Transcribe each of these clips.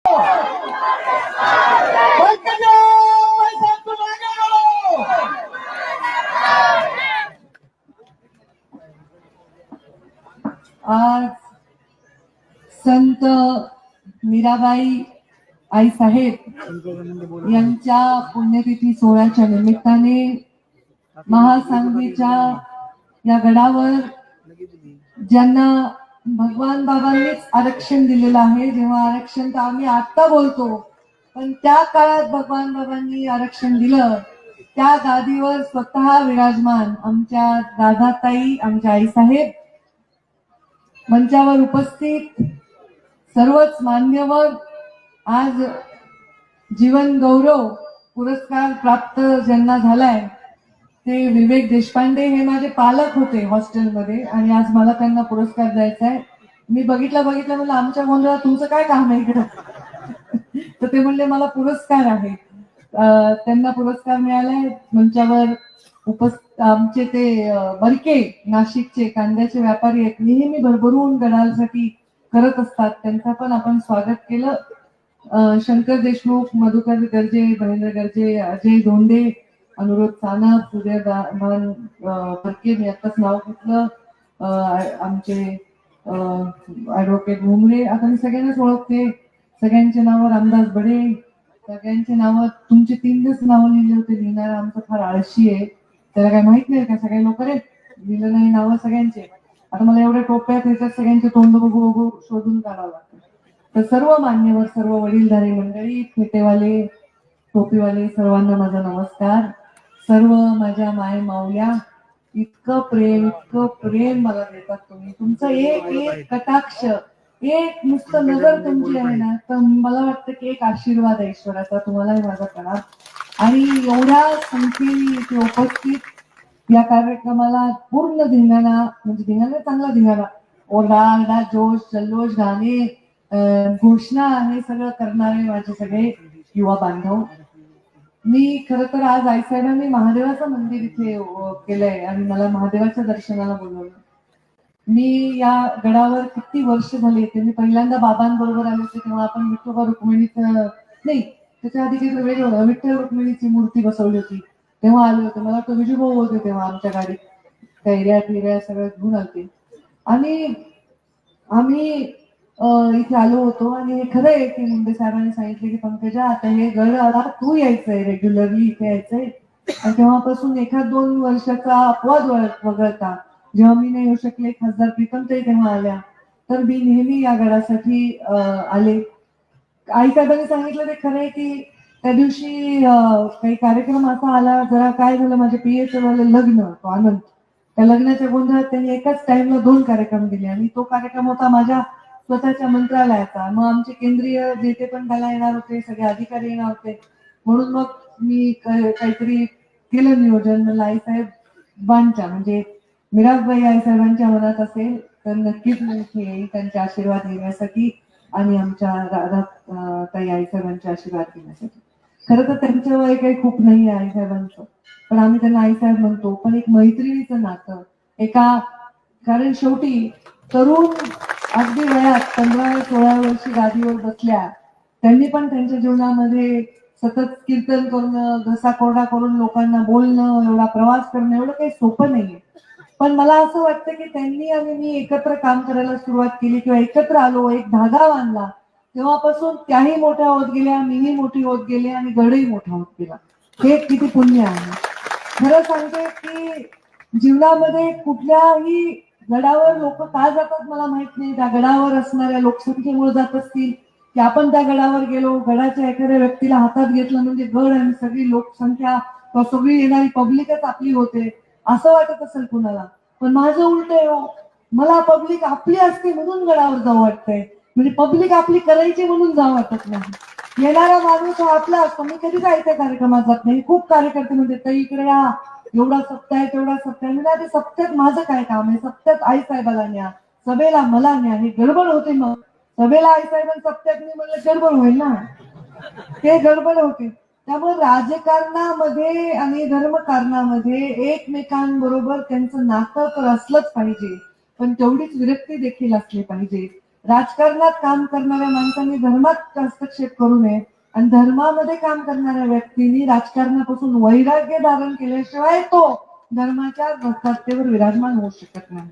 आज संत मीराबाई आई साहेब यांच्या पुण्यतिथी सोहळ्याच्या निमित्ताने महासांगवीच्या या गडावर ज्यांना भगवान बाबांनीच आरक्षण दिलेलं आहे, जेव्हा आरक्षण तर आम्ही आता बोलतो, पण त्या काळात भगवान बाबांनी आरक्षण दिलं, त्या गादीवर स्वतः विराजमान आमच्या दादाताई, आमच्या आईसाहेब, मंचावर उपस्थित सर्वच मान्यवर, आज जीवन गौरव पुरस्कार प्राप्त ज्यांना झालाय ते विवेक देशपांडे, हे माझे पालक होते हॉस्टेलमध्ये आणि आज मला त्यांना पुरस्कार द्यायचा आहे. मी बघितलं म्हणलं आमच्या गोंधळात तुमचं काय काम आहे इकडं? तर ते म्हणले मला पुरस्कार आहे. त्यांना पुरस्कार मिळालाय. मंचावर आमचे ते बरके नाशिकचे कांद्याचे व्यापारी आहेत, नेहमी भरभरून गडासाठी करत असतात, त्यांचा पण आपण स्वागत केलं. शंकर देशमुख, मधुकर गर्जे, महेंद्र गर्जे, अजय धोंडे, अनुरोध सानप, सूर्य बरके, मी आताच नाव घेतलं, आमचे ऍडव्होकेट घुमरे, आता मी सगळ्यांनाच ओळखते, सगळ्यांचे नावं, रामदास बडे, सगळ्यांचे नावं, तुमचे 3 नावं लिहिले होते. लिहिणारा आमचं फार आळशी आहे, त्याला काय माहित नाही का? सगळे लोक रे लिहिलं नाही नावं सगळ्यांचे. आता मला एवढ्या टोप्यात ह्याच्यात सगळ्यांचे तोंड बघू शोधून काढावं लागतं. तर सर्व मान्यवर, सर्व वडीलधारी मंडळी, फेटेवाले, टोपीवाले, सर्वांना माझा नमस्कार. सर्व माझ्या माय माऊल्या, इतकं प्रेम मला देतात तुम्ही. तुमचं एक कटाक्ष, एक नुसतं नजर तुमची आहे ना, तर मला वाटतं की एक आशीर्वाद आहे ईश्वराचा, तुम्हालाही माझा करा. आणि एवढ्या संख्येने इथे उपस्थित या कार्यक्रमाला पूर्ण धिंगाणा, म्हणजे धिंगाणा चांगला धिंगाणा, ओरडा, जोश, जल्लोष, गाणे, घोषणा, हे सगळं करणारे माझे सगळे युवा बांधव. मी खर तर आज आईसाहेबांनी महादेवाचं मंदिर इथे केलंय आणि मला महादेवाच्या दर्शनाला बोलवलं. मी या गडावर किती वर्ष झाली येते. मी पहिल्यांदा बाबांबरोबर आले होते तेव्हा आपण विठोबा रुक्मिणीचं नाही, त्याच्या आधी काही वेगळं विठ्ठल रुक्मिणीची मूर्ती बसवली होती तेव्हा आले होते. मला वाटतं विजूभाऊ होते तेव्हा आमच्या गाडीत, कैऱ्या सगळ्या घेऊन आलते आणि आम्ही इथे आलो होतो. आणि हे खरं आहे की मुंडे साहेबांनी सांगितले की पंकजा, आता हे गड तू यायचंय, रेग्युलरली इथे यायचंय. आणि तेव्हापासून 1-2 वर्षाचा अपवाद वगळता जेव्हा मी नाही येऊ शकले, खासदार प्रीतमताई तेव्हा आल्या, तर मी नेहमी या गडासाठी आले. आईसाहेबांनी सांगितलं ते खरं आहे की त्या दिवशी काही कार्यक्रम असा आला, जरा काय झालं, माझ्या पीएचं झालं लग्न, तो आनंद, त्या लग्नाच्या गोंधळात त्यांनी एकाच टाइमला 2 कार्यक्रम दिले आणि तो कार्यक्रम होता माझ्या स्वतःच्या मंत्रालयाचा. मग आमचे केंद्रीय नेते पण त्याला येणार होते, सगळे अधिकारी येणार होते, म्हणून मग मी काहीतरी केलं नियोजन. मला आईसाहेबांच्या म्हणजे मीराबाई आईसाहेबांच्या मनात असेल तर नक्कीच मी येईल त्यांचे आशीर्वाद घेण्यासाठी आणि आमच्या ताई आईसाहेबांचे आशीर्वाद घेण्यासाठी. खरं तर त्यांचं वय काही खूप नाही आहे आईसाहेबांचं, पण आम्ही त्यांना आईसाहेब म्हणतो. पण एक मैत्रिणीचं नातं, कारण शेवटी तरुण अगदी वयात 15-16 वर्षी गादीवर बसल्या, त्यांनी पण त्यांच्या जीवनामध्ये सतत कीर्तन करणं, घसा कोरडा करून लोकांना बोलणं, एवढा प्रवास करणं एवढं काही सोपं नाहीये. पण मला असं वाटतं की त्यांनी आणि मी एकत्र काम करायला सुरुवात केली किंवा एकत्र आलो, एक धागा बांधला, तेव्हापासून त्याही मोठ्या होत गेल्या, मीही मोठी होत गेले आणि गडही मोठा होत गेला. हे किती पुण्य आहे. खरं सांगते की जीवनामध्ये कुठल्याही गडावर लोक का जातात मला माहित नाही. त्या गडावर असणाऱ्या लोकसंख्येमुळे जात असतील की आपण त्या गडावर गेलो, गडाच्या एखाद्या व्यक्तीला हातात घेतलं म्हणजे गड आणि सगळी लोकसंख्या किंवा सगळी येणारी पब्लिकच आपली होते असं वाटत असेल कुणाला. पण माझं उलट आहे, मला पब्लिक आपली असते म्हणून गडावर जावं वाटतंय, म्हणजे पब्लिक आपली करायची म्हणून जावं वाटत नाही. येणारा माणूस हा आपला असतो. मी कधी काय त्या कार्यक्रमात जात नाही. खूप कार्यकर्ते म्हणते ताई इकडे या, एवढा सप्ताह आहे तेवढा सप्ताह आहे. म्हणजे आधी सप्त्यात माझं काय काम आहे? सप्त्यात आईसाहेबाला न्या, सभेला मला न्या, हे गडबड होते. मग सभेला आईसाहेबांना सप्त्यात मी म्हणलं गडबड होईल ना, ते गडबड होते. त्यामुळे राजकारणामध्ये आणि धर्मकारणामध्ये एकमेकांबरोबर त्यांचं नातं तर असलंच पाहिजे, पण तेवढीच विरक्ती देखील असली पाहिजे. राजकारणात काम करणाऱ्या माणसांनी धर्मात हस्तक्षेप करू नये आणि धर्मामध्ये काम करणाऱ्या व्यक्तींनी राजकारणापासून वैराग्य धारण केल्याशिवाय तो धर्माच्या सत्तेवर विराजमान होऊ शकत नाही.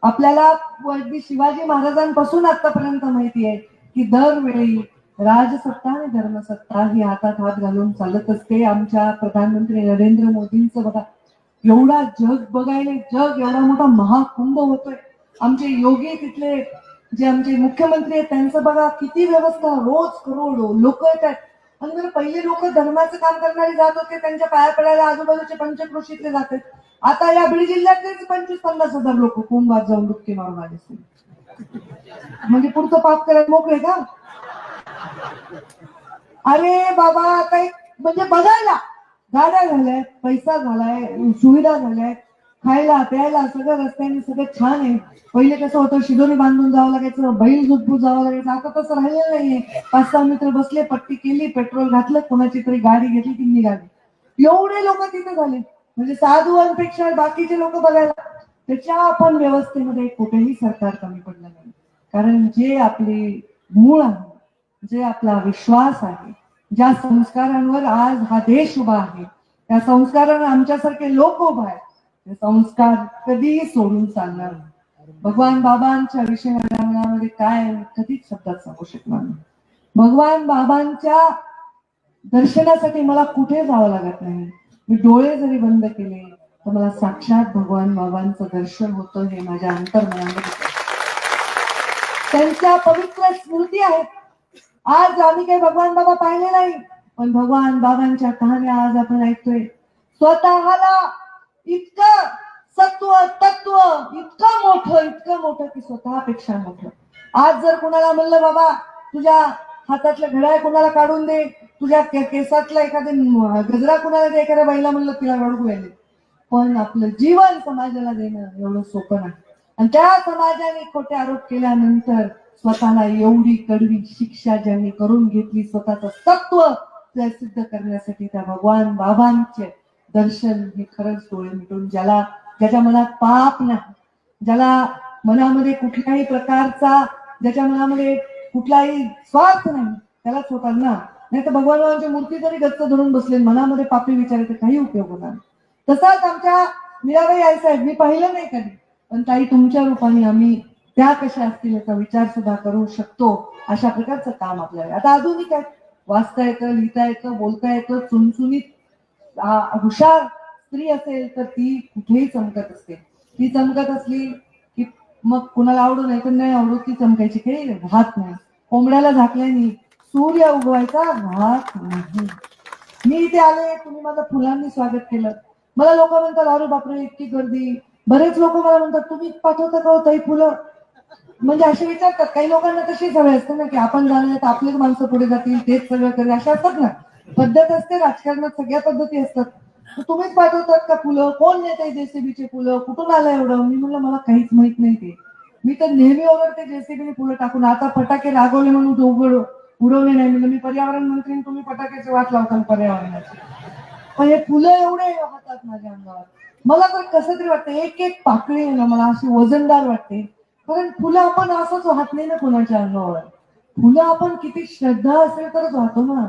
आपल्याला अगदी शिवाजी महाराजांपासून आतापर्यंत माहिती आहे की दरवेळी राजसत्ता आणि धर्मसत्ता ही हातात हात घालून चालत असते. आमच्या प्रधानमंत्री नरेंद्र मोदींचं बघा, एवढा जग बघायला, जग एवढा मोठा महाकुंभ होतोय. आमचे योगी तिथले जे आमचे मुख्यमंत्री आहेत त्यांचं बघा किती व्यवस्था, रोज करोडो लोक येतात. आणि जर पहिले लोक धर्माचं काम करणारे जात होते, त्यांच्या पाया पडायला आजूबाजूचे पंचक्रोशीतले जातात. आता या बीड जिल्ह्यातलेच 25-50 हजार लोक कुंभात जाऊन डुबकी मारून आले असतील. म्हणजे पुढचं पाप करायला मोकळे का? अरे बाबा, आता म्हणजे बघायला गाड्या झाल्यात, पैसा झालाय, सुविधा झाल्यात, खायला प्यायला सगळं रस्त्याने सगळं छान आहे. पहिले कसं होतं, शिदोरी बांधून जावं लागायचं, बैल झुटपूट जावं लागायचं. आता तसं राहिलेलं नाहीये. 5-6 मित्र बसले, पट्टी केली, पेट्रोल घातलं, कोणाची तरी गाडी घेतली की निघाली. एवढे लोक तिथे झाले. म्हणजे साधूंपेक्षा बाकीचे लोक बघायला. त्याच्या आपण व्यवस्थेमध्ये कुठेही सरकार कमी पडलं नाही. कारण जे आपले मूळ आहे, जे आपला विश्वास आहे, ज्या संस्कारांवर आज हा देश उभा आहे, त्या संस्कारांवर आमच्यासारखे लोक उभा आहेत, ते संस्कार कधीही सोडून चालणार नाही. भगवान बाबांच्या विषयामध्ये काय कधीच शब्दात सांगू शकणार नाही. भगवान बाबांच्या दर्शनासाठी मला कुठे जावं लागत नाही. मी डोळे जरी बंद केले तर मला साक्षात भगवान बाबांचं दर्शन होतं, हे माझ्या अंतर्मनामध्ये. त्यांच्या पवित्र स्मृती आहेत. आज आम्ही काही भगवान बाबा पाहिले नाही, पण भगवान बाबांच्या कहाण्या आज आपण ऐकतोय. स्वतःला इतकं सत्व तत्व इतकं मोठं की स्वतःपेक्षा मोठं. आज जर कुणाला म्हणलं बाबा तुझ्या हातातलं घड्याळ कुणाला काढून दे, तुझ्या केसातला एखादे गजरा कुणाला दे, एखाद्या बाईला म्हणलं तिला रडू राहिले. पण आपलं जीवन समाजाला देणं एवढं सोपं नाही. आणि त्या समाजाने खोटे आरोप केल्यानंतर स्वतःला एवढी कडवी शिक्षा ज्यांनी करून घेतली, स्वतःचं तत्व सिद्ध करण्यासाठी, त्या भगवान बाबांचे दर्शन हे खरंच डोळे मिटून, ज्याच्या मनात पाप नाही, ज्याला मनामध्ये कुठल्याही प्रकारचा, ज्याच्या मनामध्ये कुठलाही स्वार्थ नाही, त्यालाच होतात ना. नाही तर भगवान बाबांची मूर्ती जरी गच्च धरून बसले, मनामध्ये पापी विचारायचा काही उपयोग होणार. तसाच आमच्या मीराबाई आई साहेब, मी पाहिलं नाही कधी, पण काही तुमच्या रूपाने आम्ही त्या कशा असतील याचा विचार सुद्धा करू शकतो. अशा प्रकारचं काम आपल्याला आता आधुनिक आहे. वाचता येतं, लिहिता येतं, बोलता येतं. चुनचुनीत हुशार स्त्री असेल तर ती कुठेही चमकत असते. ती चमकत असली की मग कुणाला आवडू नाही तर नाही आवडू, ती चमकायची काही राहत नाही. कोंबड्याला झाकल्याने सूर्य उगवायचा राहत नाही. मी इथे आले, तुम्ही माझं फुलांनी स्वागत केलं. मला लोक म्हणतात अरे बापरे इतकी गर्दी. बरेच लोक मला म्हणतात तुम्ही पाठवता का ताई फुलं, म्हणजे असे विचारतात. काही लोकांना तशी सवय असते ना की आपण जाणार तर आपलीच माणसं पुढे जातील, तेच सगळं करेल, अशा असतात ना. पद्धत असते, राजकारणात सगळ्या पद्धती असतात. तुम्हीच पाठवतात का फुलं, कोण नेते जेसीबीचे फुलं, कुठून आलं एवढं. मी म्हणलं मला काहीच माहित नाही. ते मी तर नेहमी ओरडते जेसीबीने फुलं टाकून. आता फटाके रागवले म्हणून उडवले नाही. म्हणजे मी पर्यावरण मंत्री, तुम्ही फटाक्याची वाट लावता पर्यावरणाची. पण हे फुलं एवढे हातात माझ्या अंगावर, मला तर कसं तरी वाटतं. एक एक पाकळी आहे ना मला अशी वजनदार वाटते. कारण फुलं आपण असंच वाहत नाही ना कोणाच्या अंगावर. फुलं आपण किती श्रद्धा असेल तरच वाहतो ना.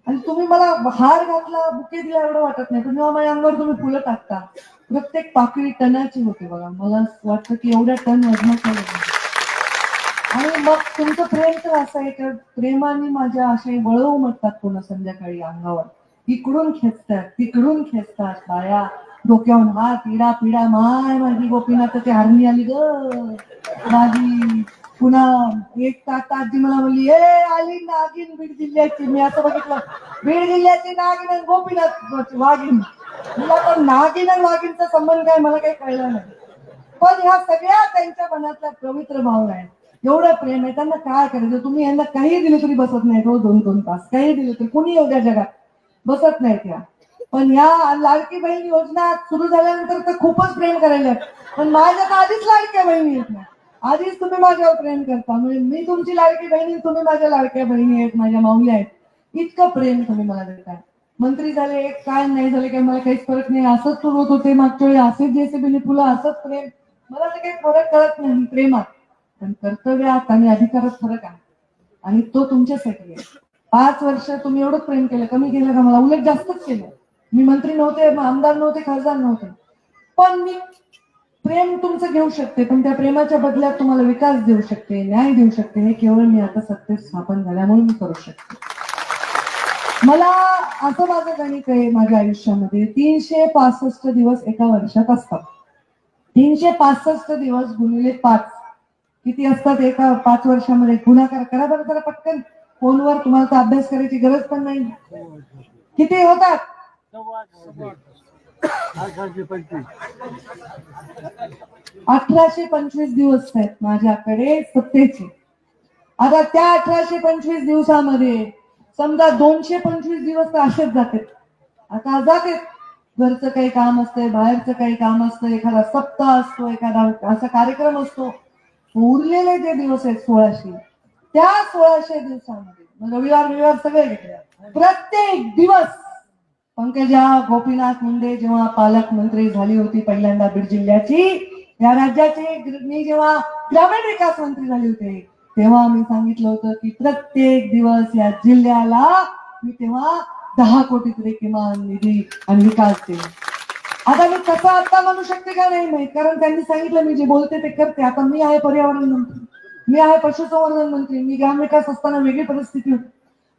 आणि तुम्ही मला हार घातला, बुके दिला एवढं वाटत नाही, पण जेव्हा माझ्या अंगावर तुम्ही फुलं टाकता, प्रत्येक पाकळी टनाची होते बघा. मला वाटतं की एवढ्या टन वजनाचं नाही. आणि मग तुमचं प्रेम तर असं आहे की प्रेमाने माझ्या असे वळ उमटतात पुन्हा संध्याकाळी अंगावर. इकडून खेचतात, तिकडून खेचतात बाया, डोक्यावरून हात, इडा पिडा. माय माझी गोपीनाथाची हरणी आली ग माझी. पुन्हा एक आजी मला म्हणली ए आली नागिन बीड जिल्ह्याची. मी असं बघितलं, बीड जिल्ह्याची नागिन आणि गोपीनाथ वाघीण. मला पण नागिन आणि वाघीणचा संबंध काय मला काही कळलं नाही. पण ह्या सगळ्या त्यांच्या मनातल्या पवित्र भावना आहेत. एवढं प्रेम आहे त्यांना. काय करायचं, तुम्ही यांना काही दिलं तरी बसत नाही. रोज 2-2 तास काही दिलं तरी कुणी एवढ्या जगात बसत नाही त्या. पण या लाडकी बहीण योजना सुरू झाल्यानंतर तर खूपच प्रेम करायला. पण माझ्या आधीच लाडक्या बहिणी आहेत ना, आधीच तुम्ही माझ्यावर प्रेम करता. म्हणजे मी तुमची लाडकी बहिणी, तुम्ही माझ्या लाडक्या बहिणी आहेत, माझ्या माऊल्या आहेत. इतकं प्रेम तुम्ही मला देताय. मंत्री झाले एक काय नाही झाले काय मला काहीच फरक नाही. असंच सुरू होते मागच्या वेळी, असेच जेसीबीने फुलं, असंच प्रेम. मला तर काही फरक कळत नाही प्रेमात. पण कर्तव्यात आणि अधिकारात फरक आहे आणि तो तुमच्यासाठी आहे. 5 वर्ष तुम्ही एवढं प्रेम केलं, कमी केलं का? मला उलट जास्तच केलं. मी मंत्री नव्हते, आमदार नव्हते, खासदार नव्हते, पण मी प्रेम तुमचं घेऊ शकते, पण त्या प्रेमाच्या बदल्यात तुम्हाला विकास देऊ शकते, न्याय देऊ शकते. हे केवळ मी आता सत्तेत स्थापन झाल्यामुळे मी करू शकते. मला असं माझं गणित आहे माझ्या आयुष्यामध्ये, 365 दिवस एका वर्षात असतात. 365 दिवस गुणिले 5 किती असतात एका 5 वर्षामध्ये? गुणाकार करा बरं जरा पटकन. फोनवर तुम्हाला तर अभ्यास करायची गरज पण नाही. किती होतात? 1825 दिवस आहेत माझ्याकडे सत्तेचे. आता त्या 1825 दिवसामध्ये समजा 225 दिवस तर असेच जाते. आता जाते घरचं काही काम असतंय, बाहेरचं काही काम असतं, एखादा सप्ताह असतो, एखादा असा कार्यक्रम असतो. उरलेले जे दिवस आहेत 1600, त्या 1600 दिवसामध्ये रविवार सगळे घेतले. प्रत्येक दिवस पंकजा गोपीनाथ मुंडे जेव्हा पालकमंत्री झाली होती पहिल्यांदा बीड जिल्ह्याची, या राज्याची, मी जेव्हा ग्रामीण विकास मंत्री झाले होते, तेव्हा मी सांगितलं होतं की प्रत्येक दिवस या जिल्ह्याला मी तेव्हा 10 कोटी तरी किमान निधी आणि विकास देईल. आता मी कसं आता म्हणू शकते का नाही माहित, कारण त्यांनी सांगितलं मी जे बोलते ते करते. आता मी आहे पर्यावरण मंत्री, मी आहे पशुसंवर्धन मंत्री, मी ग्रामविकास असताना वेगळी परिस्थिती होती,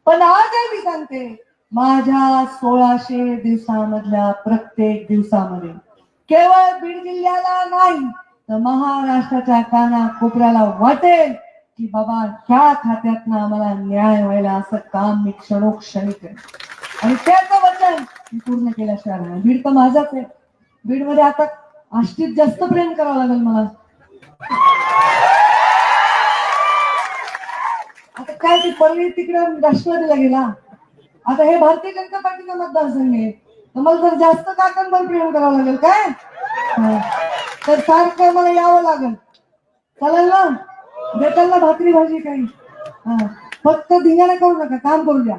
पण आज मी सांगते माझ्या 1600 दिवसामधल्या प्रत्येक दिवसामध्ये केवळ बीड जिल्ह्याला नाही तर महाराष्ट्राच्या काना कोपऱ्याला वाटेल की बाबा ह्या खात्यातनं आम्हाला न्याय व्हायला, असं काम मी क्षणोक्षणी करेन. आणि त्याचं वचन मी पूर्ण केल्याशिवाय नाही. बीड तर माझाच आहे. बीड मध्ये आता आष्टीत जास्त प्रेम करावं लागेल मला. आता काय ती परळी तिकडे राष्ट्रवादीला गेला, आता हे भारतीय जनता पार्टीचा मतदारसंघ आहे, तर मला जर जास्त काकांवर प्रेम करावं लागेल काय? तर सारखं मला यावं लागेल. चालेल ना? देताल ना भाकरी भाजी काही? फक्त धिंगाणा करू नका, काम करू द्या.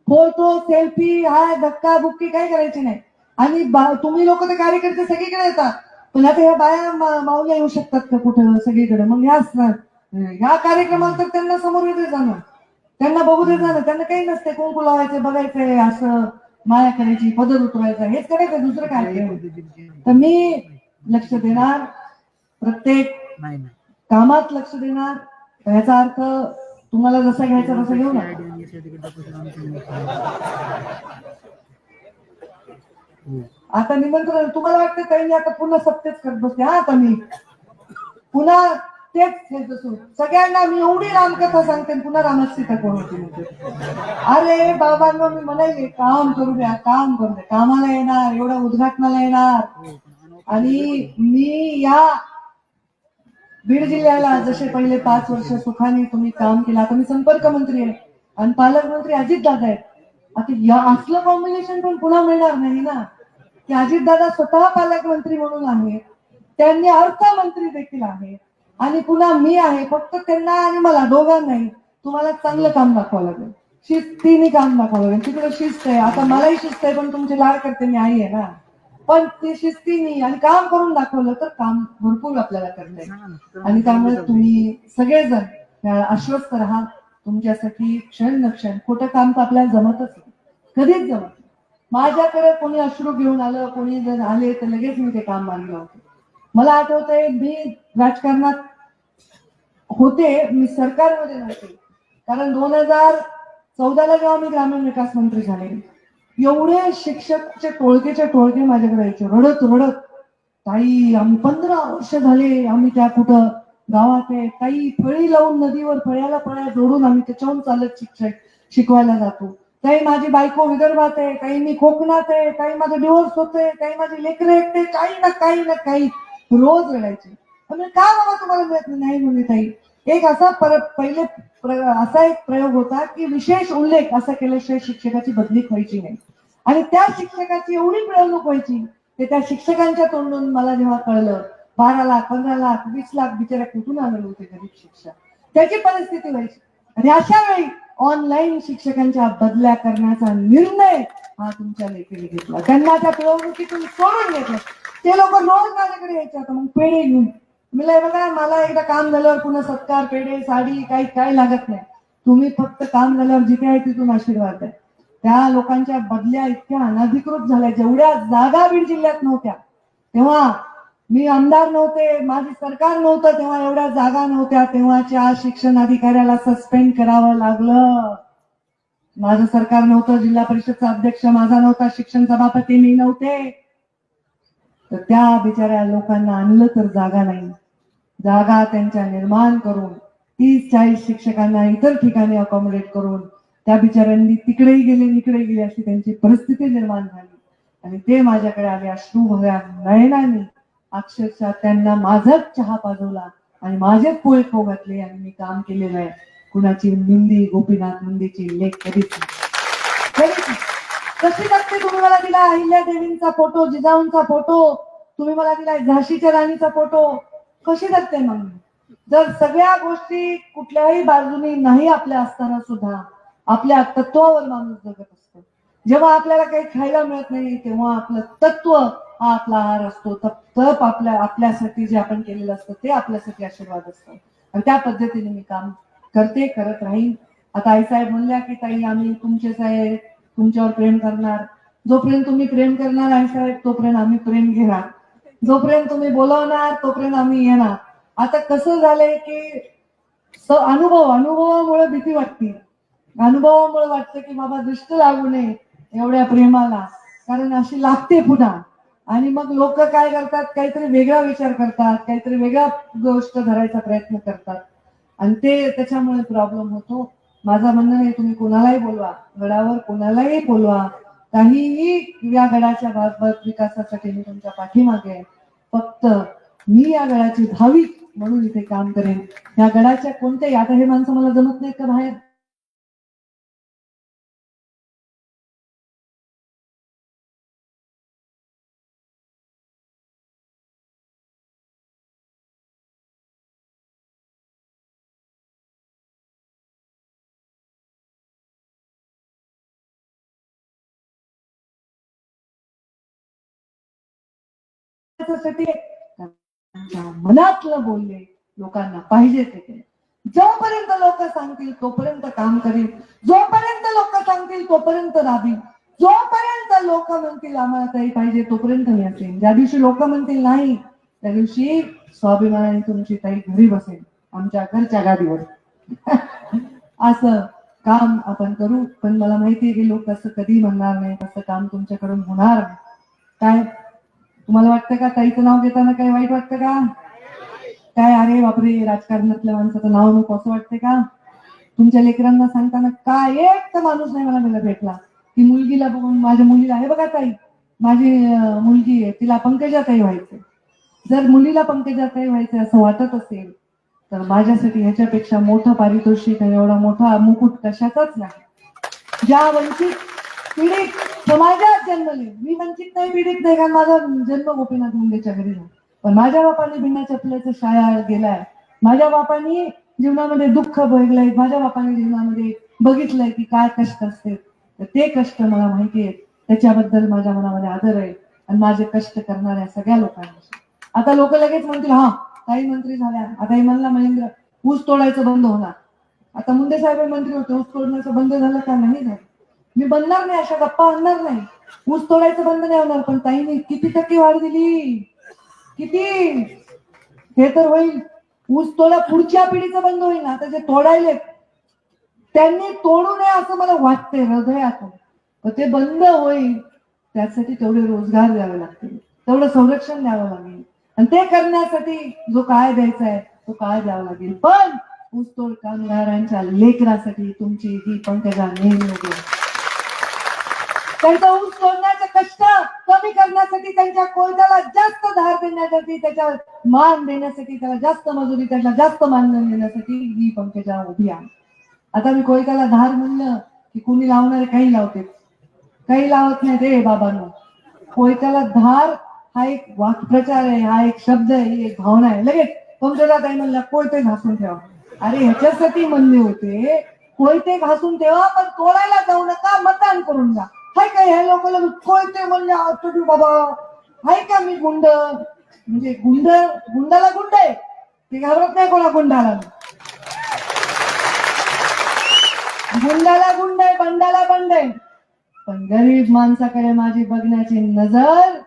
फोटो सेल्फी हाय धक्का बुक्की काही करायची नाही. आणि तुम्ही लोक तर कार्यकर्ते सगळीकडे येतात, पण आता ह्या बाया माऊल्या येऊ शकतात का कुठं सगळीकडे? मग ह्या कार्यक्रमाला तर त्यांना समोर येते जाणं, त्यांना बघू दे जाणं. त्यांना काही नसते, कुंकू लावायचे, बघायचंय, असं माया करायची, पदर उतरायचा, हेच करायचं, दुसरं काय? तर मी लक्ष देणार, प्रत्येक कामात लक्ष देणार. ह्याचा अर्थ तुम्हाला जसा घ्यायचा तसा घेऊ नका. आता निमंत्रण तुम्हाला वाटतं काही आता पुन्हा सत्तेच करत बसते. आता मी पुन्हा तेच सगळ्यांना मी एवढी रामकथा सांगते, पुन्हा रामाची सीता कोण होती? अरे बाबांना मी म्हणाले काम करू द्या, काम करू द्या. कामाला येणार, एवढ्या उद्घाटनाला येणार. आणि मी या बीड जिल्ह्याला जसे पहिले 5 वर्ष सुखाने तुम्ही काम केलं, आता मी संपर्क मंत्री आहे आणि पालकमंत्री अजितदादा आहेत. आता या असलं कॉम्बिनेशन पण पुन्हा मिळणार नाही ना, की अजितदादा स्वतः पालकमंत्री म्हणून आहे, त्यांनी अर्थमंत्री देखील आहे आणि पुन्हा मी आहे. फक्त त्यांना आणि मला दोघांनाही तुम्हाला चांगलं काम दाखवावं लागेल, शिस्तीने काम दाखवावं लागेल. तिकडे शिस्त आहे, आता मलाही शिस्त आहे, पण तुमचे लाड करते मी आई आहे ना, पण ते शिस्तीने आणि काम करून दाखवलं तर काम भरपूर आपल्याला करता येईल. आणि त्यामुळे तुम्ही सगळेजण आश्वस्त राहा. तुमच्यासाठी क्षण न क्षण, खोटं काम तर आपल्याला जमतच नाही, कधीच जमत नाही. माझ्याकडे कोणी अश्रू घेऊन आलं, कोणी जर आले तर लगेच मी ते काम मानलं होतं. मला आठवतंय मी राजकारणात होते, मी सरकारमध्ये नव्हते, कारण 2014ला जेव्हा मी ग्रामीण विकास मंत्री झाले, एवढे शिक्षकचे टोळकेच्या टोळके माझ्याकडे यायचे रडत रडत. ताई आम्ही 15 वर्ष झाले आम्ही त्या कुठं गावात आहे, काही फळी लावून नदीवर फळ्याला फळ्या जोडून आम्ही त्याच्याहून चालत शिकवायला जातो. काही माझी बायको विदर्भात आहे, काही मी कोकणात आहे, काही माझं डिव्होर्स होतंय, काही माझे लेकरं एकटे, काही ना काही रोज रडायचे. म्हणजे का बाबा तुम्हाला मिळत नाही? म्हणजे ताई एक असा पहिले असा एक प्रयोग होता की विशेष उल्लेख असा केल्याशिवाय शिक्षकाची बदली व्हायची नाही. आणि त्या शिक्षकाची एवढी मिळवणूक व्हायची ते त्या शिक्षकांच्या तोंडून मला जेव्हा कळलं 12 लाख 15 लाख 20 लाख बिचारा कुठून आलेले होते गरीब शिक्षक, त्याची परिस्थिती व्हायची. आणि अशा वेळी ऑनलाईन शिक्षकांच्या बदल्या करण्याचा निर्णय हा तुमच्या लेखीने घेतला. त्यांना त्या पिळवणुकीतून सोडून घेतलं. ते लोक रोज माझ्याकडे यायचे, आता मग पेढे घेऊन मी लय बघा, मला एकदा काम झाल्यावर पुन्हा सत्कार, पेढे, साडी काही काही लागत नाही. तुम्ही फक्त काम झाल्यावर जिथे आहे तिथून आशीर्वाद द्या. त्या लोकांच्या बदल्या इतक्या अनधिकृत झाल्या, जेवढ्या जागा बीड जिल्ह्यात नव्हत्या तेव्हा, मी आमदार नव्हते, माझी सरकार नव्हतं तेव्हा एवढ्या जागा नव्हत्या, तेव्हाच्या शिक्षण अधिकाऱ्याला सस्पेंड करावं लागलं. माझं सरकार नव्हतं, जिल्हा परिषदचा अध्यक्ष माझा नव्हता, शिक्षण सभापती मी नव्हते, तर त्या बिचाऱ्या लोकांना आणलं तर जागा नाही. जागा त्यांच्या निर्माण करून 30-40 शिक्षकांना इतर ठिकाणी अकॉमोडेट करून त्या बिचाऱ्यांनी तिकडेही गेले इकडेही गेले अशी त्यांची परिस्थिती निर्माण झाली. आणि ते माझ्याकडे आले अश्रू भरल्या नयनांनी, अक्षरशः त्यांना माझाच चहा पाजवला आणि माझेच पोहे खाऊ घातले आणि मी काम केलेलं आहे. कुणाची निंदी, गोपीनाथ मुंडेची लेख कधीच नाही. कशी लागते तुम्ही मला दिला अहिल्या देवींचा फोटो, जिजाऊंचा फोटो, तुम्ही मला दिला झाशीच्या राणीचा फोटो, कशी जगते मग? जर सगळ्या गोष्टी कुठल्याही बाजूनी नाही आपल्या असताना सुद्धा आपल्या तत्वावर माणूस जगत असतो. जेव्हा आपल्याला काही खायला मिळत नाही तेव्हा आपलं तत्व हा आपला आहार असतो. तप आपल्यासाठी जे आपण केलेलं असतं ते आपल्यासाठी आशीर्वाद असतो. आणि त्या पद्धतीने मी काम करते, करत राहीन. आता आईसाहेब म्हणल्या की ताई आम्ही तुमचेच आहे, तुमच्यावर प्रेम करणार. जोपर्यंत तुम्ही प्रेम करणार आईसाहेब तोपर्यंत आम्ही प्रेम घेणार, जोपर्यंत तुम्ही बोलवणार तोपर्यंत आम्ही येणार. आता कसं झालंय की अनुभवामुळे भीती वाटते. अनुभवामुळे वाटतं की बाबा दृष्ट लागू नये एवढ्या प्रेमाला, कारण अशी लागते पुन्हा. आणि मग लोक काय करतात, काहीतरी वेगळा विचार करतात, काहीतरी वेगळा गोष्ट धरायचा प्रयत्न करतात आणि ते त्याच्यामुळे प्रॉब्लेम होतो. माझं म्हणणं नाही, तुम्ही कोणालाही बोलवा, गडावर कोणालाही बोलवा, काहीही या गडाच्या विकासासाठी मी तुमच्या पाठीमागे आहे. फक्त मी या गडाची भाविक म्हणून इथे काम करेन. या गडाच्या कोणत्याही, आता हे माणसं मला जमत नाहीत का बाहेर, मनातलं बोलले लोकांना पाहिजे ते केलं. जोपर्यंत लोक सांगतील तोपर्यंत काम करीन, जोपर्यंत लोक सांगतील तोपर्यंत राबीन, जोपर्यंत लोक म्हणतील आम्हाला काही पाहिजे तोपर्यंत मी असेन. ज्या दिवशी लोक म्हणतील नाही त्या दिवशी स्वाभिमानाने तुमची ताई घरी बसेल आमच्या घरच्या गादीवर. असं काम आपण करू. पण मला माहितीये की लोक असं कधी म्हणणार नाही, तसं काम तुमच्याकडून होणार नाही. काय तुम्हाला वाटतं का ताईचं नाव घेताना काही वाईट वाटतं का? काय अरे बापरे राजकारणातल्या माणसाचं नाव नको असं वाटतंय का? तुमच्या लेकरांना सांगताना काय एक तर माणूस नाही मला भेटला की मुलगीला बघून, माझ्या मुलीला हे बघा ताई माझी मुलगी आहे तिला पंकजाताई व्हायचे. जर मुलीला पंकजाताई व्हायचे असं वाटत असेल तर माझ्यासाठी ह्याच्यापेक्षा मोठं पारितोषिक आणि एवढा मोठा मुकुट कशाचाच नाही. ज्या वंचित पीडित समाजात जन्मले, मी वंचित नाही पीडित नाही, कारण माझा जन्म गोपीनाथ मुंडेच्या घरी झाला, पण माझ्या बापाने बिना चपल्याचं शाळा गेलाय, माझ्या बापाने जीवनामध्ये दुःख बघलंय, माझ्या बापाने जीवनामध्ये बघितलंय की काय कष्ट असते. तर ते कष्ट मला माहिती आहेत, त्याच्याबद्दल माझ्या मनामध्ये आदर आहे आणि माझे कष्ट करणाऱ्या सगळ्या लोकांना. आता लोक लगेच म्हणतील हा काही मंत्री झाल्या, आता हे म्हणला महेंद्र ऊस तोडायचं बंद होणार. आता मुंडे साहेब मंत्री होते, ऊस तोडण्याचं बंद झालं का? नाही झालं. मी बनणार नाही, अशा गप्पा आणणार नाही. ऊस तोडायचं बंद नाही होणार, पण ताईने किती टक्के वाढ दिली, किती, हे तर होईल. ऊस तोडा पुढच्या पिढीचं बंद होईल ना, आता जे तोडायले त्यांनी तोडू नये असं मला वाटते हृदयातून, तर ते बंद होईल. त्यासाठी तेवढे रोजगार द्यावे लागतील, तेवढं संरक्षण द्यावं लागेल आणि ते करण्यासाठी जो काळ द्यायचा आहे तो काळ द्यावा लागेल. पण ऊसतोड कामगारांच्या लेकरासाठी तुमची ही पंकजा नेहमी उभी आहे. त्यांचा ऊस तोडण्याचे कष्ट कमी करण्यासाठी, त्यांच्या कोयत्याला जास्त धार देण्यासाठी, त्याच्या मान देण्यासाठी, त्याला जास्त मजुरी, त्याला जास्त मानधन देण्यासाठी ही पंकजा उभी आहे. आता मी कोयत्याला धार म्हणलं की कुणी लावणारे काही लावते, काही लावत नाही ते बाबांनो. कोयत्याला धार हा एक वाक्प्रचार आहे, हा एक शब्द आहे, ही एक भावना आहे. लगेच पंकजा ताई म्हणल्या कोयते घासून ठेवा. अरे ह्याच्यासाठी म्हणले होते कोयते घासून ठेवा, पण तोडायला जाऊ नका, मतदान करून जा. हाय काय ह्या लोकांना कोयते म्हणले बाबा, हाय का मी गुंड? म्हणजे गुंडाला गुंड आहे, ते घाबरत नाही कोणा गुंडाला. गुंडाला गुंड आहे, बंडाला बंड आहे. पण गरीब माणसाकडे माझी बघण्याची नजर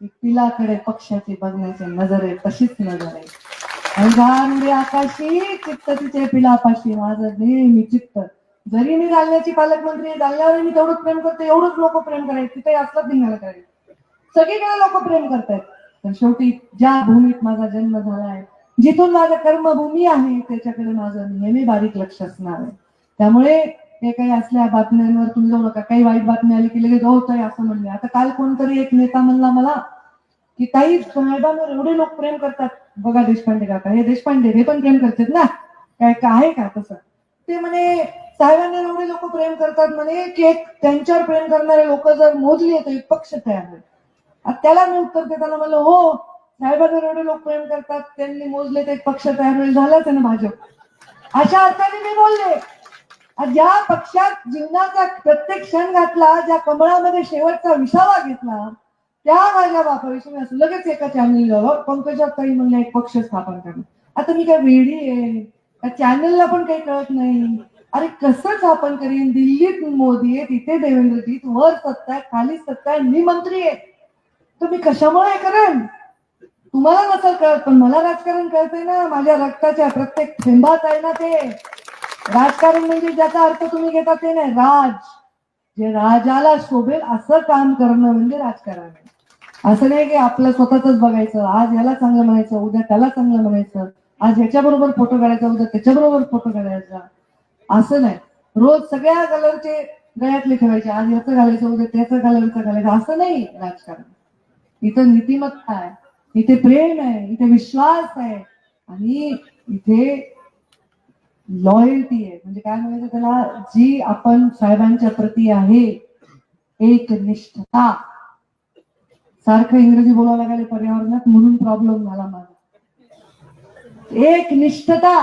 पिलाकडे पक्षाची बघण्याची नजर आहे, तशीच नजर आहे. अंधारुडे आकाशी चित्त तिचे पिलापाशी, माझं नेहमी चित्त. जरी मी जालन्याची पालकमंत्री, जालन्यावर मी तेवढंच प्रेम करते, एवढंच लोक प्रेम करायचे, तिथे असलंच धिंगाणा करायचं. सगळीकडे लोक प्रेम करतायत. पण शेवटी ज्या भूमीत माझा जन्म झालाय, जिथून माझं कर्मभूमी आहे, त्याच्याकडे माझं नेहमी बारीक लक्ष असणार आहे. त्यामुळे ते काही असल्या बातम्यांवर तुम्ही जाऊ नका. काही वाईट बातमी आली की लगेच होतंय असं म्हणले. आता काल कोणतरी एक नेता म्हणला मला की काही साहेबांवर एवढे लोक प्रेम करतात. बघा देशपांडे काका, हे देशपांडे हे पण प्रेम करतात ना, काय आहे का तसं? ते म्हणे साहेबांना एवढे लोक प्रेम करतात म्हणे की एक त्यांच्यावर प्रेम करणारे लोक जर मोजली तर एक पक्ष तयार होईल. त्याला मी उत्तर देताना म्हणलं हो, साहेबांवर एवढे लोक प्रेम करतात, त्यांनी मोजले तर एक पक्ष तयार होईल. झालाच आहे ना भाजप. अशा अर्थाने मी बोलले. ज्या पक्षात जीवनाचा प्रत्येक क्षण घातला, ज्या कमळामध्ये शेवटचा विसावा घेतला, त्या माझ्या बापाविषयी असं लगेच एका चॅनलवर पंकजा ताई म्हणलं एक पक्ष स्थापन करणं. आता मी काय वेडी आहे? त्या चॅनलला पण काही कळत नाही. अरे कसं स्थापन करीन? दिल्लीत मोदी आहे, तिथे देवेंद्रजीत, वर सत्ता आहे, खाली सत्ता आहे, मी मंत्री आहे, तर मी कशामुळे करेन? तुम्हाला नसेल कळत, पण मला राजकारण कळतंय ना. माझ्या रक्ताच्या प्रत्येक थेंबात आहे ना ते राजकारण. म्हणजे ज्याचा अर्थ तुम्ही घेता ते नाही, राज, जे राजाला शोभेल असं काम करणं म्हणजे राजकारण. असं नाही की आपलं स्वतःच बघायचं, आज याला चांगलं म्हणायचं, उद्या त्याला चांगलं म्हणायचं, आज ह्याच्याबरोबर फोटो काढायचा, उद्या त्याच्याबरोबर फोटो काढायचा, असं नाही. रोज सगळ्या कलरचे गळ्यातले ठेवायचे, आज ह्याचं घालायचं, उद्या त्याचं घालायचं, असं नाही राजकारण. इथं नीतिमत्ता आहे, इथे प्रेम आहे, इथे विश्वास आहे, आणि इथे लॉयल्टी आहे. म्हणजे काय म्हणायचं त्याला, जी आपण साहेबांच्या प्रती आहे एक निष्ठता. सारखं इंग्रजी बोलायला लागले पर्यावरणात, म्हणून प्रॉब्लेम झाला माझा. एक निष्ठता,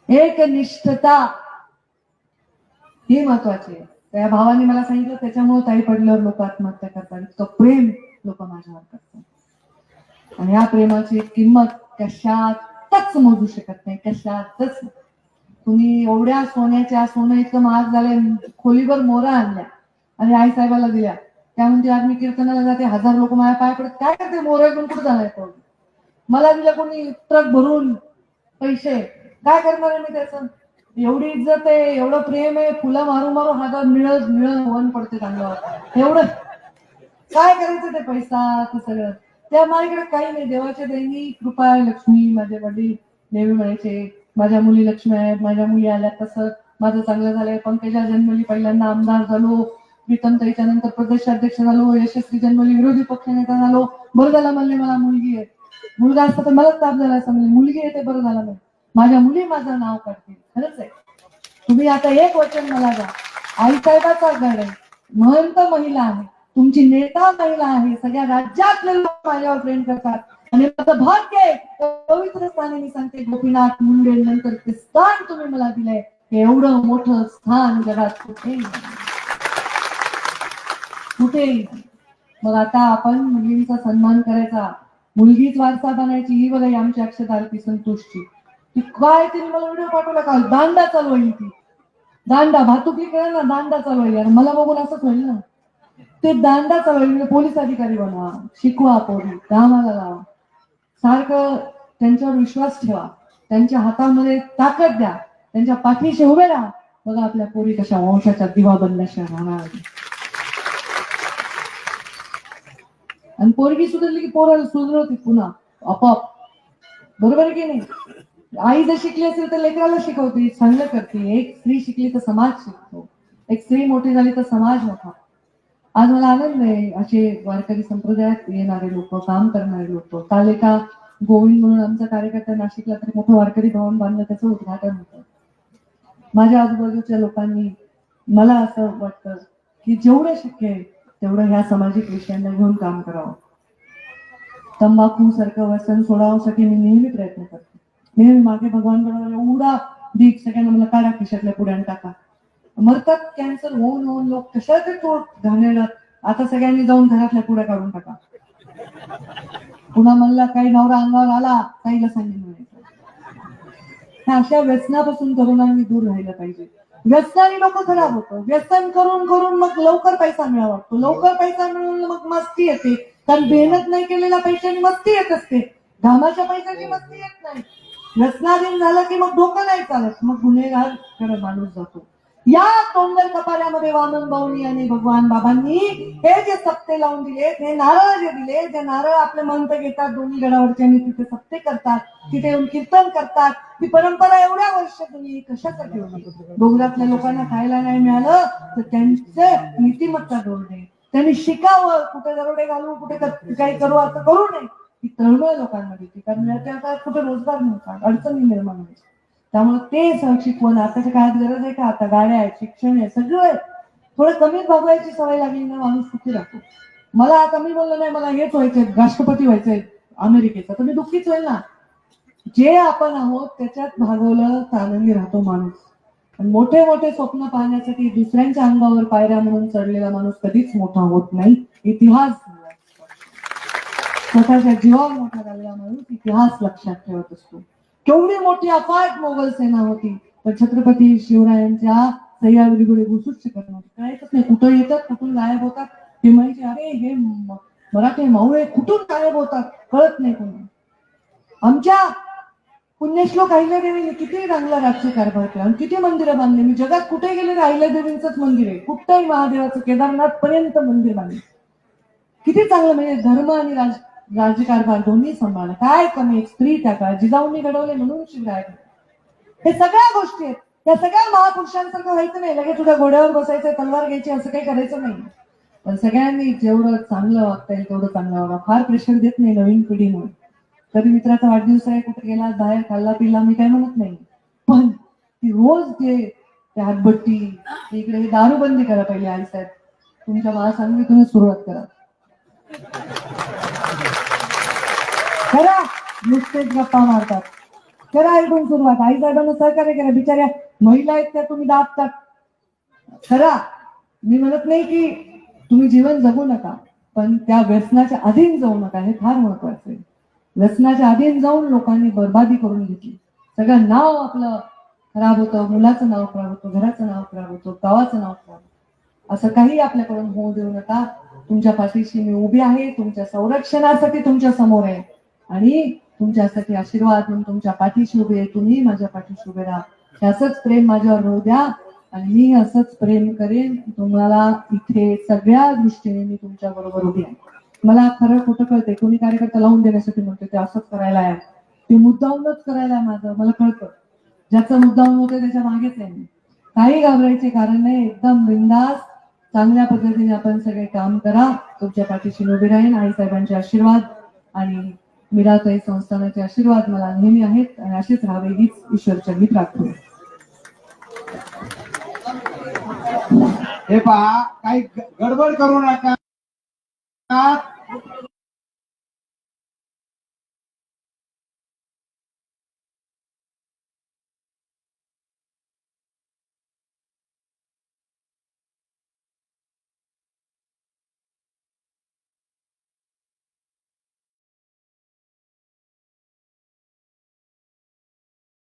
एक निष्ठता ही महत्वाची आहे. त्या भावाने मला सांगितलं, त्याच्यामुळे ताई पडल्यावर लोक आत्महत्या करतात. तो प्रेम लोक माझ्यावर करतात, आणि या प्रेमाची किंमत कशातच मोजू शकत नाही, कशातच. तुम्ही एवढ्या सोनं इतकं महाग झालंय, खोलीवर मोरा आणल्या आणि आई साहेबाला दिल्या. त्या म्हणजे आज मी कीर्तनाला जाते, 1000 लोक माझ्या पाय पडत, काय करते मोरा घेऊन कुठं जाणार? मला दिल्या कोणी ट्रक भरून पैसे, काय करणार आहे मी त्याचं? एवढी इज्जत आहे, एवढं प्रेम आहे, फुलं मारू मारू हातात मिळत वन पडते चांगलं, एवढं काय करायचं ते पैसा ते सगळं. त्या माझ्याकडे काही नाही. देवाच्या देणी कृपा लक्ष्मी. माझे वडील नेहमी म्हणायचे माझ्या मुली लक्ष्मी आहेत, माझ्या मुली आल्या, तसं माझं चांगलं झालंय. पंकजा जन्मली पहिल्यांदा आमदार झालो, प्रीतम ताईच्या नंतर प्रदेशाध्यक्ष झालो, यशस्वी जन्मली विरोधी पक्षनेता झालो. बरं झालं म्हणले मला मुलगी आहे, मुलगा असता तर मलाच ताप झाला असं म्हणले, मुलगी आहे ते बरं झालं म्हणले, माझ्या मुली माझं नाव काढतील. खरंच आहे. तुम्ही आता एक वचन मला द्या, आईसाहेबाचा गड आहे, महंत महिला आहे, तुमची नेता महिला आहे, सगळ्या राज्यातले लोक माझ्यावर प्रेम करतात, आणि माझं भाग्य आहे, पवित्र स्थानी मी सांगते, गोपीनाथ मुंडे नंतर ते स्थान तुम्ही मला दिलंय, एवढं मोठं स्थान जगात कुठेही. मग आता आपण मुलींचा सन्मान करायचा, मुलगीच वारसा बनायची, ही बघा आमची अक्षता आरती संतोषची. ती काय, तिने मला व्हिडिओ पाठवला काल, दांडा चालवायची. ती दांडा भातुकली करेल ना, दांडा चालवायची. आणि मला बघून असंच होईल ना, ते दांडा चालवायचे. पोलीस अधिकारी बनवा, शिकवा, पोरी कामाला लावा, सारखं त्यांच्यावर विश्वास ठेवा, त्यांच्या हातामध्ये ताकद द्या, त्यांच्या पाठीशी उभे राहा. बघा आपल्या पोरी कशा वंशाच्या दिवा बनल्याशिवाय राहणार. आणि पोरगी सुधारली की पोराला सुधरवते पुन्हा आपोआप. बरोबर आहे की नाही? आई जर शिकली असेल तर लेकराला शिकवते, चांगलं करते. एक स्त्री शिकली तर समाज शिकतो, एक स्त्री मोठी झाली तर समाज मोठा. आज मला आनंद आहे, असे वारकरी संप्रदायात येणारे लोक, काम करणारे लोक. काल एका गोविंद म्हणून आमचा कार्यकर्ता नाशिकला तर मोठं वारकरी भवन बांधलं, त्याचं उद्घाटन होतं. माझ्या आजूबाजूच्या लोकांनी, मला असं वाटतं की जेवढं शक्य आहे तेवढं ह्या सामाजिक विषयांना घेऊन काम करावं. तंबाखू सारखं व्यसन सोडावण्यासाठी मी नेहमी प्रयत्न करते. नेहमी मागे भगवान बरोबर एवढा दीप सगळ्यांना मला काढा खिशातल्या पुढ्यान टाका. मरतात कॅन्सर होऊन होऊन लोक, कशाचे तो घाणेरडा. आता सगळ्यांनी जाऊन घरातल्या पुढ्या काढून टाका. पुन्हा म्हणला काही नवरा अंगावर आला ताईला सांगेन म्हणायचं. ह्या अशा व्यसनापासून तरुणांनी दूर राहिलं पाहिजे. व्यसनाने लोक खराब होतं. व्यसन करून करून मग लवकर पैसा मिळावा लागतो. लवकर पैसा मिळून मग मस्ती येते. कारण मेहनत नाही केलेल्या पैशाने मस्ती येत असते. घामाच्या पैशाची मस्ती येत नाही. व्यसनाधीन झालं की मग डोकं नाही चालत. मग गुन्हेगार कडे माणूस जातो. या तोंडल कपाऱ्यामध्ये वामन भाऊनी आणि भगवान बाबांनी हे जे सप्ते लावून दिले, हे नारळ जे दिले, जे नारळ आपले मंत्र घेतात दोन्ही गडावरचे आणि तिथे सप्ते करतात, तिथे येऊन कीर्तन करतात, ती परंपरा एवढ्या वर्ष तुम्ही कशासाठी होती? डोंगरातल्या लोकांना खायला नाही मिळालं तर त्यांचे नीतिमत्ता डोळणे, त्यांनी शिकावं, कुठे दरोडे घालू, कुठे काही करू, असं करू नये. ही तळमळ लोकांमध्ये होती. कारण त्या कुठे रोजगार नव्हता, अडचणी निर्माण व्हायच्या. त्यामुळे ते शिकवण आताच्या काळात गरज आहे का? आता गाड्या आहेत, शिक्षण आहे, सगळं आहे. थोडं कमी भागवायची सवय लागली ना माणूस सुखी राहतो. मला आता मी बोललो नाही मला हेच व्हायचंय, राष्ट्रपती व्हायचंय अमेरिकेचा, तर मी दुःखीच होईल ना. जे आपण आहोत त्याच्यात भागवलं तर आनंदी राहतो माणूस. आणि मोठे मोठे स्वप्न पाहण्यासाठी दुसऱ्यांच्या अंगावर पायऱ्या म्हणून चढलेला माणूस कधीच मोठा होत नाही. इतिहास स्वतःच्या जीवावर मोठा झालेला माणूस इतिहास लक्षात ठेवत असतो. केवढी मोठी अफाट मोगल सेना होती, तर छत्रपती शिवरायांच्या सह्याद्री पुढे घुसूच शकत नव्हती. कळायचंच नाही कुठं येतात, कुठून गायब होतात. ते म्हणायचे अरे हे मराठी मावळे कुठून गायब होतात, कळत नाही कोणी. आमच्या पुण्यश्लोक अहिल्यादेवीने किती चांगला राज्य कारभार केला आणि किती मंदिरं बांधली. मी जगात कुठे गेले तर अहिल्यादेवींचंच मंदिर आहे. कुठंही महादेवाचं केदारनाथ पर्यंत मंदिर बांधले. किती चांगलं, म्हणजे धर्म आणि राज्यकारभार दोन्ही सांभाळलं. काय कमी एक स्त्री त्या काळात जिजाऊंनी घडवले म्हणून शिवराय. हे सगळ्या गोष्टी आहेत. त्या सगळ्या महापुरुषांसारखं व्हायचं नाही. लगेच तुझ्या घोड्यावर बसायचं, तलवार घ्यायची, असं काही करायचं नाही. पण सगळ्यांनी जेवढं चांगलं वागता येईल तेवढं चांगलं वागा. फार प्रेशर देत नाही नवीन पिढीमुळे. कधी मित्राचा वाढदिवस आहे, कुठे गेला, बाहेर खाल्ला पिल्ला, मी काय म्हणत नाही. पण ती रोज जे हातभट्टी इकडे दारू बंदी करा पाहिजे. आई साहेब तुमच्या महासांगीतूनच सुरुवात करा. करा, नुसतेच गप्पा मारतात. करा ऐकून सुरुवात. आई साहेबांना सहकार्य करा. बिचाऱ्या महिला आहेत त्या तुम्ही दाबतात. करा. मी म्हणत नाही की तुम्ही जीवन जगू नका, पण त्या व्यसनाच्या अधीन जाऊ नका, हे फार महत्वाचं आहे. व्यसनाच्या अधीन जाऊन लोकांनी बर्बादी करून घेतली. सगळं नाव आपलं खराब होतं, मुलाचं नाव खराब होतं, घराचं नाव खराब होतं, गावाचं नाव खराब होतं. असं काही आपल्याकडून होऊ देऊ नका. तुमच्या पाठीशी मी उभी आहे, तुमच्या संरक्षणासाठी तुमच्या समोर आहे आणि तुमच्यासाठी आशीर्वाद म्हणून तुमच्या पाठीशी उभे आहे. तुम्ही माझ्या पाठीशी उभे राहा. असंच प्रेम माझ्यावर होऊ द्या आणि मी असंच प्रेम करेन. तुम्हाला इथे सगळ्या दृष्टीने मी तुमच्या बरोबर उभी आहे. मला खरं खोटं कळते. कोणी कार्यकर्ता लावून देण्यासाठी म्हणते ते असंच करायला आहे, ते मुद्दामूनच करायला आहे. माझं मला कळतं. ज्याचं मुद्दाम होतं त्याच्या मागेच आहे मी. काही घाबरायचे कारण नाही. एकदम बिंदास चांगल्या पद्धतीने आपण सगळे काम करा. तुमच्या पाठीशी उभे राहीन. आई साहेबांचे आशीर्वाद आणि मीराताई संस्थानाचे आशीर्वाद मला नेहमी आहेत आणि असेच राहावे हीच ईश्वरचरणी प्रार्थना. हे पहा, काही गडबड करू नका.